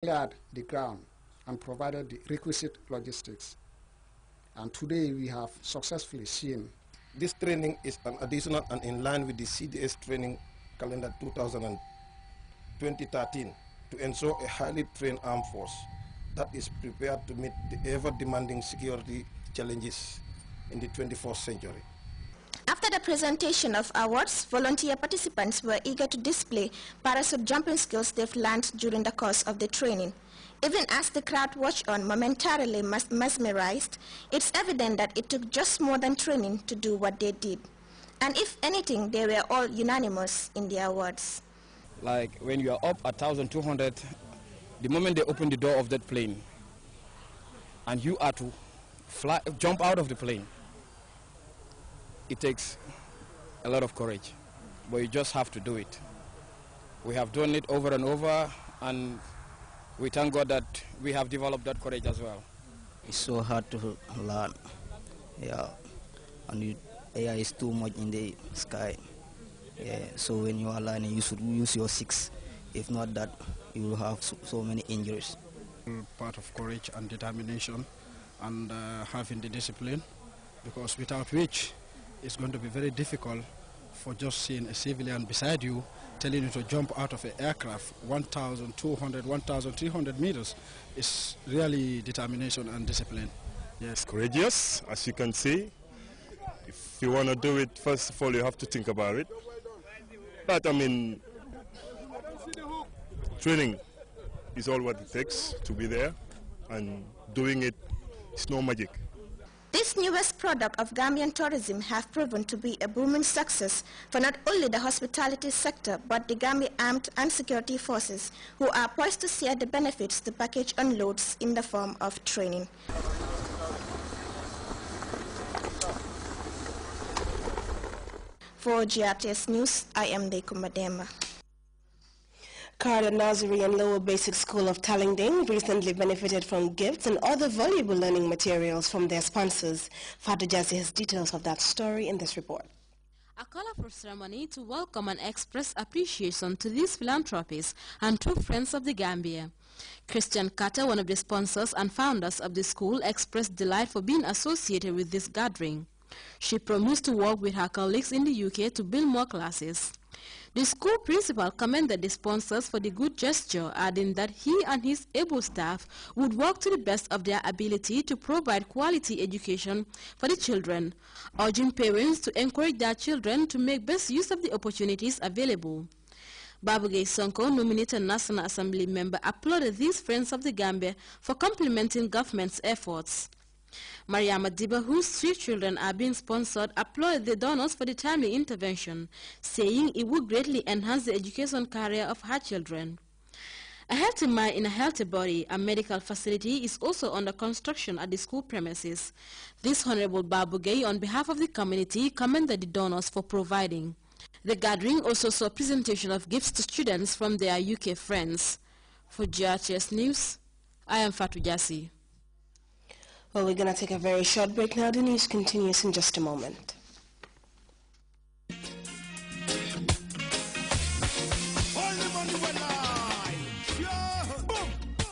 cleared the ground and provided the requisite logistics. And today we have successfully seen. This training is an additional and in line with the CDS training calendar 2013 to ensure a highly trained armed force that is prepared to meet the ever-demanding security challenges in the 21st century. After the presentation of awards, volunteer participants were eager to display parachute jumping skills they've learned during the course of the training. Even as the crowd watched on, momentarily mesmerized, it's evident that it took just more than training to do what they did. And if anything, they were all unanimous in their awards. Like when you are up at 1,200, the moment they open the door of that plane, and you are to jump out of the plane, it takes a lot of courage, but you just have to do it. We have done it over and over, and we thank God that we have developed that courage as well. It's so hard to learn, yeah, and AI is too much in the sky. Yeah, so when you are learning, you should use your six. If not that, you will have so many injuries. Part of courage and determination and having the discipline, because without which it's going to be very difficult for just seeing a civilian beside you telling you to jump out of an aircraft 1,200, 1,300 meters. Is really determination and discipline. Yes, courageous, as you can see. If you want to do it, first of all, you have to think about it. But I mean, training is all what it takes to be there, and doing it is no magic. This newest product of Gambian tourism have proven to be a booming success for not only the hospitality sector but the Gambia Armed and Security Forces, who are poised to share the benefits the package unloads in the form of training. For Grts News, I am Dekumba Demba. Carter Nursery and Lower Basic School of Talinding recently benefited from gifts and other valuable learning materials from their sponsors. Fatu Jazzy has details of that story in this report. A colorful ceremony to welcome and express appreciation to these philanthropists and true friends of the Gambia. Christian Carter, one of the sponsors and founders of the school, expressed delight for being associated with this gathering. She promised to work with her colleagues in the UK to build more classes. The school principal commended the sponsors for the good gesture, adding that he and his able staff would work to the best of their ability to provide quality education for the children, urging parents to encourage their children to make best use of the opportunities available. Babugay Sonko, nominated National Assembly member, applauded these friends of the Gambia for complementing government's efforts. Mariama Diba, whose 3 children are being sponsored, applauded the donors for the timely intervention, saying it would greatly enhance the education career of her children. A healthy mind in a healthy body, a medical facility is also under construction at the school premises. This Honorable Babugay, on behalf of the community, commended the donors for providing. The gathering also saw presentation of gifts to students from their UK friends. For GRTS News, I am Fatu Jazzy. Well, we're going to take a very short break now. The news continues in just a moment.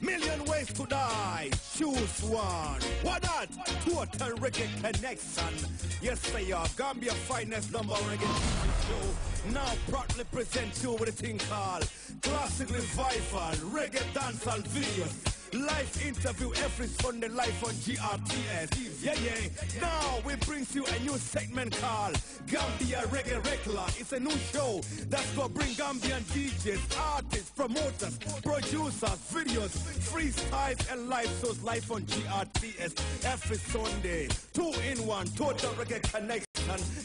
Million ways to die. Choose one. What that? Total reggae connection. Yes, they are Gambia finest number reggae show. Now proudly present you with a thing called Classic Revival Reggae Dancehall Videos. Live interview every Sunday live on GRTS. Yeah. Now we bring you a new segment called Gambia Reggae Regular. It's a new show that's gonna bring Gambian DJs, artists, promoters, producers, videos, freestyles and live shows live on GRTS every Sunday. 2-in-1 Total Reggae Connection.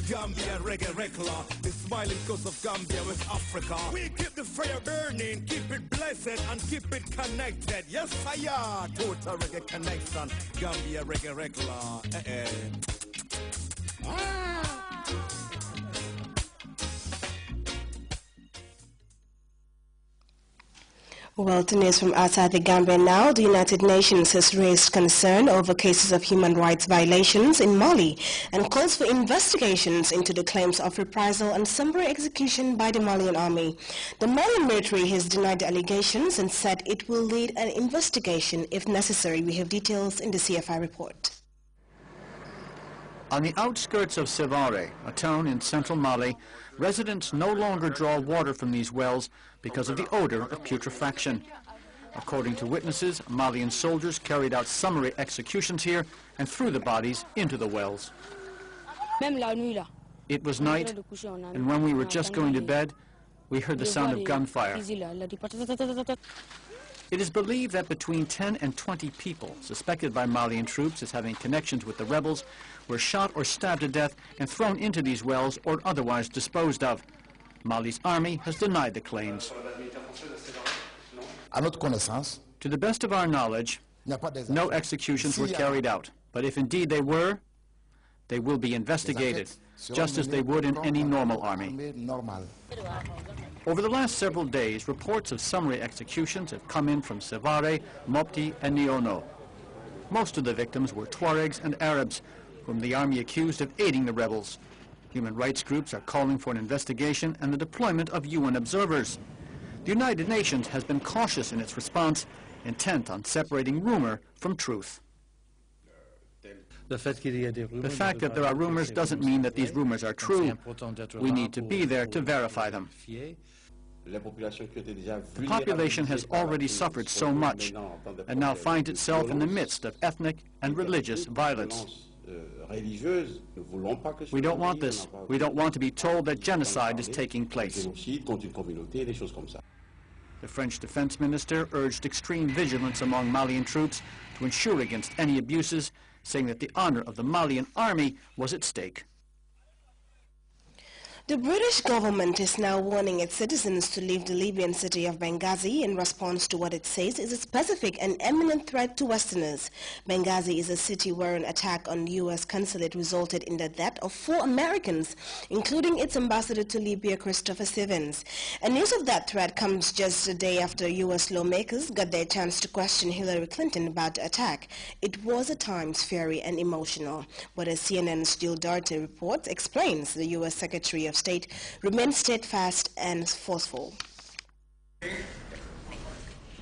Gambia Reggae Regular, the smiling coast of Gambia, West Africa. We keep the fire burning, keep it blessed and keep it connected. Yes, I am. Total Reggae Connection, Gambia Reggae Regular. Well, to news from outside the Gambia now, the United Nations has raised concern over cases of human rights violations in Mali and calls for investigations into the claims of reprisal and summary execution by the Malian army. The Malian military has denied the allegations and said it will lead an investigation if necessary. We have details in the CFI report. On the outskirts of Sevare, a town in central Mali, residents no longer draw water from these wells because of the odor of putrefaction. According to witnesses, Malian soldiers carried out summary executions here and threw the bodies into the wells. It was night, and when we were just going to bed, we heard the sound of gunfire. It is believed that between 10 and 20 people, suspected by Malian troops as having connections with the rebels, were shot or stabbed to death and thrown into these wells or otherwise disposed of. Mali's army has denied the claims. To the best of our knowledge, no executions were carried out. But if indeed they were, they will be investigated, just as they would in any normal army. Over the last several days, reports of summary executions have come in from Sevare, Mopti, and Niono. Most of the victims were Tuaregs and Arabs, whom the army accused of aiding the rebels. Human rights groups are calling for an investigation and the deployment of UN observers. The United Nations has been cautious in its response, intent on separating rumor from truth. The fact that there are rumors doesn't mean that these rumors are true. We need to be there to verify them. The population has already suffered so much and now finds itself in the midst of ethnic and religious violence. We don't want this. We don't want to be told that genocide is taking place. The French defense minister urged extreme vigilance among Malian troops to ensure against any abuses, saying that the honor of the Malian army was at stake. The British government is now warning its citizens to leave the Libyan city of Benghazi in response to what it says is a specific and imminent threat to Westerners. Benghazi is a city where an attack on the U.S. consulate resulted in the death of 4 Americans, including its ambassador to Libya, Christopher Stevens. And news of that threat comes just a day after U.S. lawmakers got their chance to question Hillary Clinton about the attack. It was at times fiery and emotional. But as CNN's Jill Doherty reports, explains the U.S. Secretary of State remains steadfast and forceful.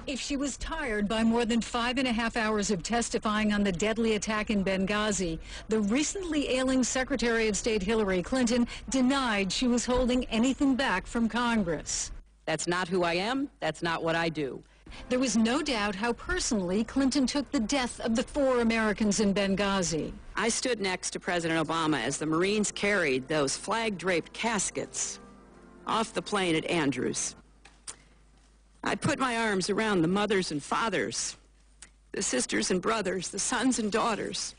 If she was tired by more than 5.5 hours of testifying on the deadly attack in Benghazi, the recently ailing Secretary of State Hillary Clinton denied she was holding anything back from Congress. That's not who I am. That's not what I do. There was no doubt how personally Clinton took the death of the 4 Americans in Benghazi. I stood next to President Obama as the Marines carried those flag-draped caskets off the plane at Andrews. I put my arms around the mothers and fathers, the sisters and brothers, the sons and daughters,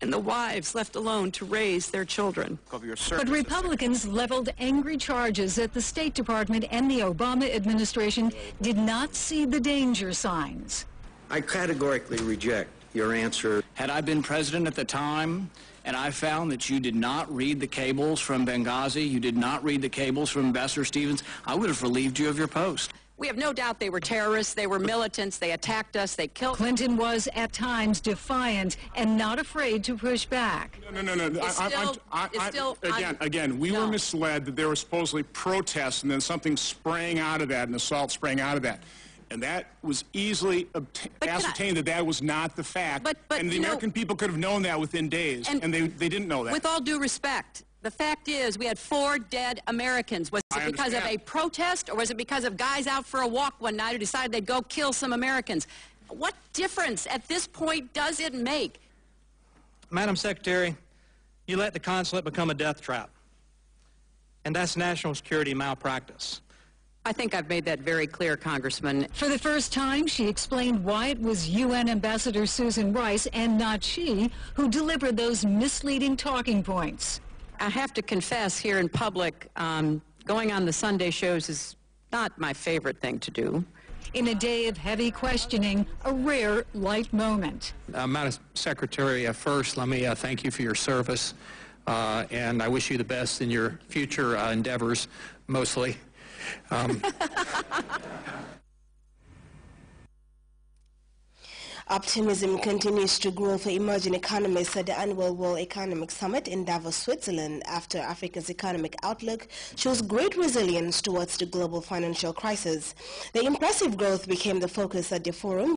and the wives left alone to raise their children. But Republicans leveled angry charges that the State Department and the Obama administration did not see the danger signs. I categorically reject your answer. Had I been president at the time and I found that you did not read the cables from Benghazi, you did not read the cables from Ambassador Stevens, I would have relieved you of your post. We have no doubt they were terrorists, they were militants, they attacked us, they killed... Clinton was at times defiant and not afraid to push back. No. Again, we were misled that there were supposedly protests and then something sprang out of that, an assault sprang out of that. And that was easily ascertained that was not the fact. And the American people could have known that within days, and they didn't know that. With all due respect, the fact is we had 4 dead Americans. Was it because of a protest, or was it because of guys out for a walk one night who decided they'd go kill some Americans? What difference at this point does it make? Madam Secretary, you let the consulate become a death trap. And that's national security malpractice. I think I've made that very clear, Congressman. For the first time, she explained why it was UN Ambassador Susan Rice and not she who delivered those misleading talking points. I have to confess here in public, going on the Sunday shows is not my favorite thing to do. In a day of heavy questioning, a rare light moment. Madam Secretary, first let me thank you for your service, and I wish you the best in your future endeavors, mostly. Optimism continues to grow for emerging economists at the annual World Economic Summit in Davos, Switzerland, after Africa's economic outlook shows great resilience towards the global financial crisis. The impressive growth became the focus at the forum,